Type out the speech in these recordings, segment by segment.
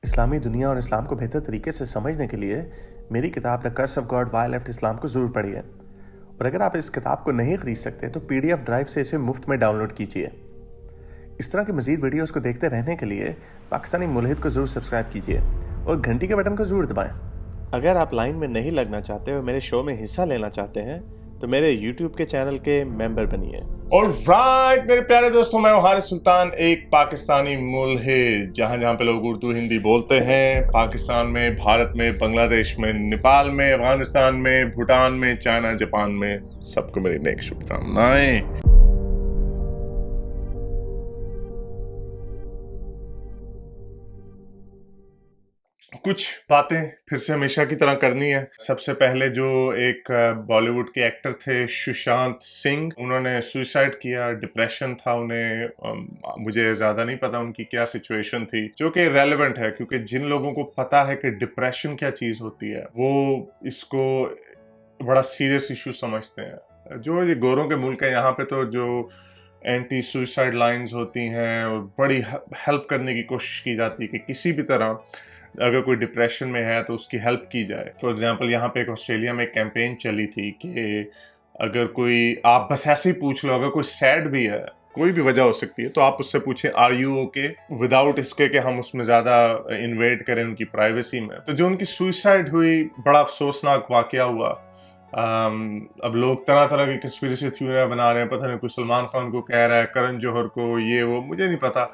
इस्लामी दुनिया और इस्लाम को बेहतर तरीके से समझने के लिए मेरी किताब the curse of God why left Islam को ज़रूर पढ़िए। और अगर आप इस किताब को नहीं खरीद सकते तो पीडीएफ ड्राइव से इसे मुफ्त में डाउनलोड कीजिए। इस तरह की मज़ीद वीडियोस को देखते रहने के लिए पाकिस्तानी मुल्हिद को ज़रूर सब्सक्राइब कीजिए और घंटी के बटन को ज़रूर दबाएं। अगर आप लाइन में नहीं लगना चाहते और मेरे शो में हिस्सा लेना चाहते हैं तो मेरे यूट्यूब के चैनल के मेंबर बनिए। ऑलराइट मेरे प्यारे दोस्तों, मैं हूं हारिस सुल्तान, एक पाकिस्तानी मुल्हिद। जहां पे लोग उर्दू हिंदी बोलते हैं, पाकिस्तान में, भारत में, बांग्लादेश में, नेपाल में, अफगानिस्तान में, भूटान में, चाइना, जापान में, सबको मेरी नेक शुभकामनाएं। कुछ बातें फिर से हमेशा की तरह करनी है। सबसे पहले जो एक बॉलीवुड के एक्टर थे सुशांत सिंह, उन्होंने सुसाइड किया, डिप्रेशन था उन्हें। मुझे ज़्यादा नहीं पता उनकी क्या सिचुएशन थी, जो कि रेलेवेंट है क्योंकि जिन लोगों को पता है कि डिप्रेशन क्या चीज़ होती है वो इसको बड़ा सीरियस इशू समझते हैं। जो ये गोरों के मुल्क है, यहाँ पे तो जो एंटी सुसाइड लाइन्स होती हैं और बड़ी हेल्प करने की कोशिश की जाती है कि किसी भी तरह अगर कोई डिप्रेशन में है तो उसकी हेल्प की जाए। फॉर एग्जांपल, यहाँ पे एक ऑस्ट्रेलिया में एक कैंपेन चली थी कि अगर कोई, आप बस ऐसे ही पूछ लो, अगर कोई सैड भी है, कोई भी वजह हो सकती है, तो आप उससे पूछें आर यू ओके, विदाउट इसके कि हम उसमें ज़्यादा इन्वेड करें उनकी प्राइवेसी में। तो जो उनकी सुसाइड हुई, बड़ा अफसोसनाक वाकया हुआ। अब लोग तरह तरह की कंस्पिरेसी थ्योरियां बना रहे हैं, पता नहीं कोई सलमान खान को कह रहा है, करण जौहर को, ये वो, मुझे नहीं पता।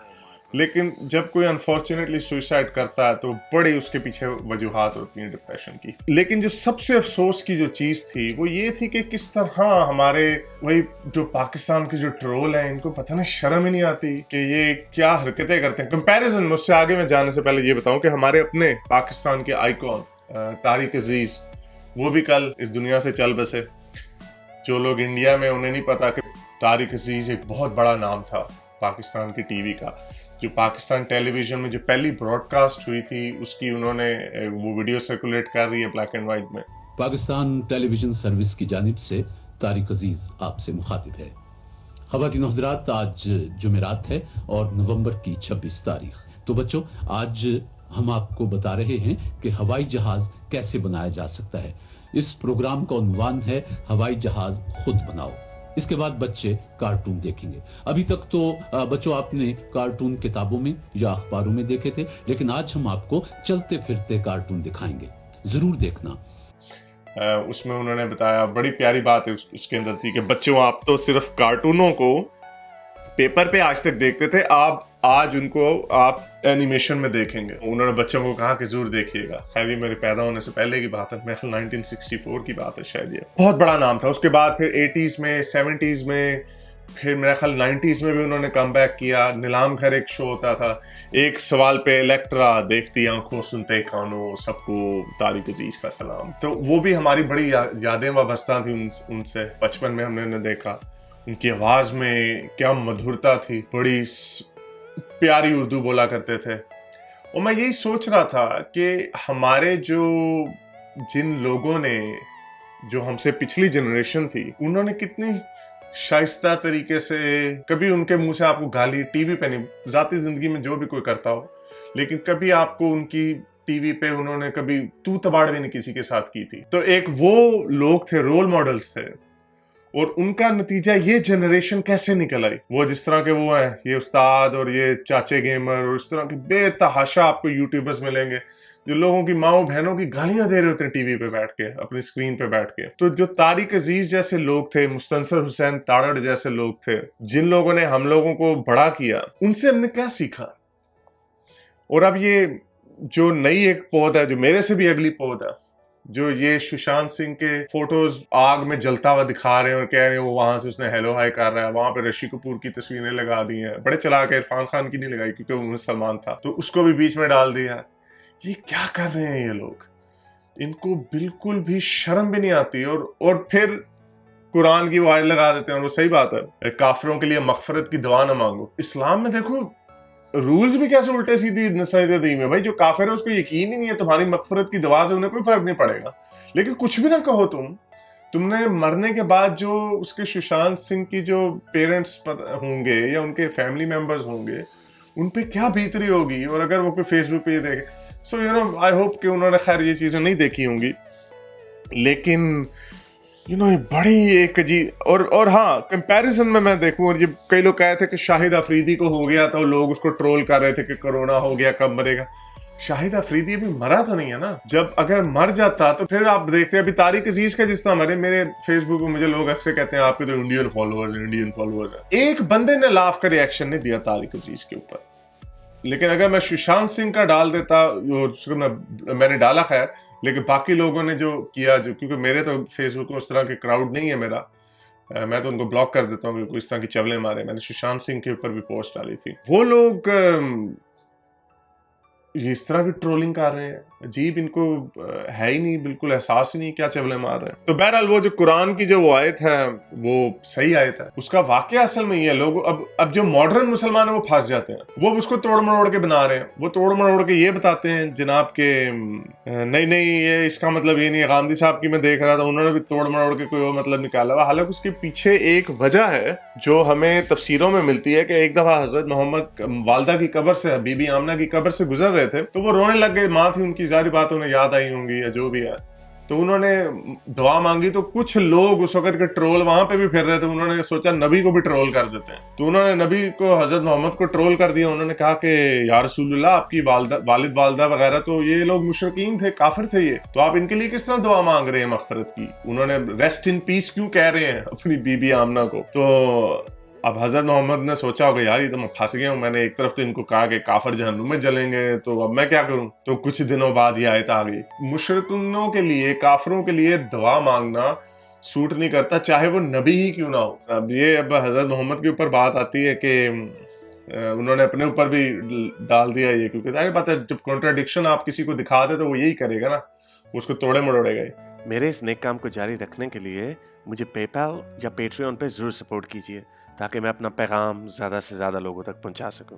लेकिन जब कोई अनफॉर्चुनेटली सुसाइड करता है तो बड़ी उसके पीछे वजूहात होती हैं डिप्रेशन की। लेकिन जो सबसे अफसोस की जो चीज़ थी वो ये थी कि किस तरह हमारे वही जो पाकिस्तान के जो ट्रोल हैं, इनको पता नहीं शर्म ही नहीं आती कि ये क्या हरकतें करते हैं। कंपैरिजन में, उससे आगे मैं जाने से पहले ये बताऊं कि हमारे अपने पाकिस्तान के आइकॉन तारिक अजीज, वो भी कल इस दुनिया से चल बसे। जो लोग इंडिया में, उन्हें नहीं पता कि तारिक अजीज एक बहुत बड़ा नाम था पाकिस्तान की टीवी का। जो पाकिस्तान टेलीविजन में जो पहली ब्रॉडकास्ट हुई थी, उसकी उन्होंने वो वीडियो सर्कुलेट कर रही है ब्लैक एंड वाइट में। पाकिस्तान टेलीविजन सर्विस की जानिब से तारिक अजीज आपसे मुखातिब है। ख़वातीन और हज़रात, आज जुमेरात है और नवंबर की 26 तारीख। तो बच्चों, आज हम आपको बता रहे हैं कि हवाई जहाज कैसे बनाया जा सकता है। इस प्रोग्राम का उन्वान है हवाई जहाज खुद बनाओ। इसके बाद बच्चे कार्टून देखेंगे। अभी तक तो बच्चों आपने कार्टून किताबों में या अखबारों में देखे थे, लेकिन आज हम आपको चलते फिरते कार्टून दिखाएंगे, जरूर देखना। उसमें उन्होंने बताया, बड़ी प्यारी बात है उसके अंदर थी कि बच्चों, आप तो सिर्फ कार्टूनों को पेपर पे आज तक देखते थे, आप आज उनको आप एनिमेशन में देखेंगे। उन्होंने बच्चों को कहा कि जरूर देखिएगा। खैर, ये मेरे पैदा होने से पहले की बात है, मेरे ख्याल 1964 की बात है शायद। ये बहुत बड़ा नाम था। उसके बाद फिर 80s में, 70s में, फिर मेरा ख्याल 90s में भी उन्होंने कम बैक किया। नीलाम घर एक शो होता था, एक सवाल पे इलेक्ट्रा, देखती आंखों सुनते कानों, सबको तारिक अजीज का सलाम। तो वो भी हमारी बड़ी यादें वाबस्ता थी उनसे। बचपन में हमने देखा, उनकी आवाज़ में क्या मधुरता थी, बड़ी प्यारी उर्दू बोला करते थे। और मैं यही सोच रहा था कि हमारे जिन लोगों ने, जो हमसे पिछली जनरेशन थी, उन्होंने कितनी शाइस्ता तरीके से, कभी उनके मुंह से आपको गाली टीवी पे नहीं, जाती जिंदगी में जो भी कोई करता हो, लेकिन कभी आपको उनकी टीवी पे उन्होंने कभी तू तबाड़ भी नहीं किसी के साथ की थी। तो एक वो लोग थे, रोल मॉडल्स थे, और उनका नतीजा ये जनरेशन कैसे निकल आई। वो जिस तरह के वो हैं, ये उस्ताद और ये चाचे गेमर और इस तरह के बेतहाशा आपको यूट्यूबर्स मिलेंगे जो लोगों की माओ बहनों की गालियां दे रहे होते हैं टीवी पे बैठ के, अपनी स्क्रीन पे बैठ के। तो जो तारिक अजीज जैसे लोग थे, मुस्तनसर हुसैन ताड़ड़ जैसे लोग थे, जिन लोगों ने हम लोगों को बड़ा किया, उनसे हमने क्या सीखा। और अब ये जो नई एक पौध है, जो मेरे से भी अगली पौध है, जो ये सुशांत सिंह के फोटोज आग में जलता हुआ दिखा रहे हैं और कह रहे हैं वो वहां से उसने हेलो हाय कर रहा है, वहां पे ऋषि कपूर की तस्वीरें लगा दी हैं। बड़े चला के इरफान खान की नहीं लगाई क्योंकि उनमें सलमान था, तो उसको भी बीच में डाल दिया। ये क्या कर रहे हैं ये लोग? इनको बिल्कुल भी शर्म भी नहीं आती। और फिर कुरान की वायर लगा देते हैं। और वो सही बात है, काफिरों के लिए मगफरत की दुआ ना मांगो। इस्लाम में देखो रूल्स भी कैसे उल्टे सीधी नसीहतें दी में। भाई, जो काफिर है उसको यकीन ही नहीं है तुम्हारी मगफरत की दुआ से उन्हें कोई फर्क नहीं पड़ेगा। लेकिन कुछ भी ना कहो, तुमने मरने के बाद जो उसके सुशांत सिंह की जो पेरेंट्स होंगे या उनके फैमिली मेंबर्स होंगे, उन पे क्या बीतरी होगी, और अगर वो कोई फेसबुक पे ये देखे। So you know I hope कि उन्होंने खैर ये चीज़ें नहीं देखी होंगी, लेकिन यू नो ये बड़ी एक अजीब। और हाँ, कंपैरिजन में मैं देखूं, और ये कई लोग कहे थे कि शाहिद अफरीदी को हो गया तो लोग उसको ट्रोल कर रहे थे कि कोरोना हो गया, कब मरेगा। शाहिद अफरीदी अभी मरा तो नहीं है ना। जब अगर मर जाता तो फिर आप देखते हैं अभी तारिक अजीज का जिस तरह मरे, मेरे फेसबुक पे मुझे लोग अक्सर कहते हैं आपके तो इंडियन फॉलोअर्स है। एक बंदे ने लाफ का रिएक्शन नहीं दिया तारिक अजीज के ऊपर, लेकिन अगर मैं सुशांत सिंह का डाल देता, मैंने डाला खैर, लेकिन बाकी लोगों ने जो किया, जो क्योंकि मेरे तो फेसबुक में उस तरह के क्राउड नहीं है मेरा, मैं तो उनको ब्लॉक कर देता हूँ क्योंकि इस तरह की चवले मारे। मैंने सुशांत सिंह के ऊपर भी पोस्ट डाली थी, वो लोग ये इस तरह की ट्रोलिंग कर रहे हैं। अजीब, इनको है ही नहीं, बिल्कुल एहसास ही नहीं क्या चवले मार रहे हैं। तो बहरहाल वो जो कुरान की जो आयत है वो सही आयत है, उसका वाकया असल में ये लोग अब जो मॉडर्न मुसलमान है वो फंस जाते हैं, वो उसको तोड़ मरोड़ के बना रहे हैं। वो तोड़ मरोड़ के ये बताते हैं जनाब के नहीं ये इसका मतलब ये नहीं है। गांधी साहब की मैं देख रहा था, उन्होंने भी तोड़ मरोड़ के कोई मतलब निकाला हुआ, हालांकि उसके पीछे एक वजह है जो हमें तफसीरों में मिलती है कि एक दफा हजरत मोहम्मद वालदा की कब्र से, बीबी आमना की कब्र से गुजर रहे थे, तो वो रोने लग गए। माँ थी उनकी, जारी बात उन्हें याद आई होंगी या जो भी है, तो उन्होंने दुआ मांगी। तो कुछ लोग उस वक्त के ट्रोल वहां पे भी फिर रहे थे, उन्होंने सोचा नबी को भी ट्रोल कर देते हैं, तो उन्होंने नबी को, हजरत मोहम्मद को ट्रोल कर दिया। उन्होंने कहा कि या रसूलुल्लाह, आपकी वालिद वालदा वगैरह तो ये लोग मुशरिकीन थे, काफिर थे ये, तो आप इनके लिए किस तरह दुआ मांग रहे हैं मगफिरत की। उन्होंने रेस्ट इन पीस क्यों कह रहे हैं अपनी बीबी आमना को। तो अब हजरत मोहम्मद ने सोचा होगा यार ये तो मैं फंस गया हूँ, मैंने एक तरफ तो इनको कहा कि काफिर जहन्नुम में जलेंगे, तो अब मैं क्या करूं। तो कुछ दिनों बाद ये आयत आ गई। मुशरिकों के लिए, काफिरों के लिए दुआ मांगना सूट नहीं करता, चाहे वो नबी ही क्यों ना हो। अब हजरत मोहम्मद के ऊपर बात आती है कि उन्होंने अपने ऊपर भी डाल दिया ये, क्योंकि जाहिर बात है जब कॉन्ट्राडिक्शन आप किसी को दिखा दे तो वो यही करेगा ना, उसको तोड़े मरोड़ेगा। मेरे इस नेक काम को जारी रखने के लिए मुझे पेपैल या पेट्रियन पे ज़रूर सपोर्ट कीजिए, ताकि मैं अपना पैगाम ज़्यादा से ज़्यादा लोगों तक पहुंचा सकूं।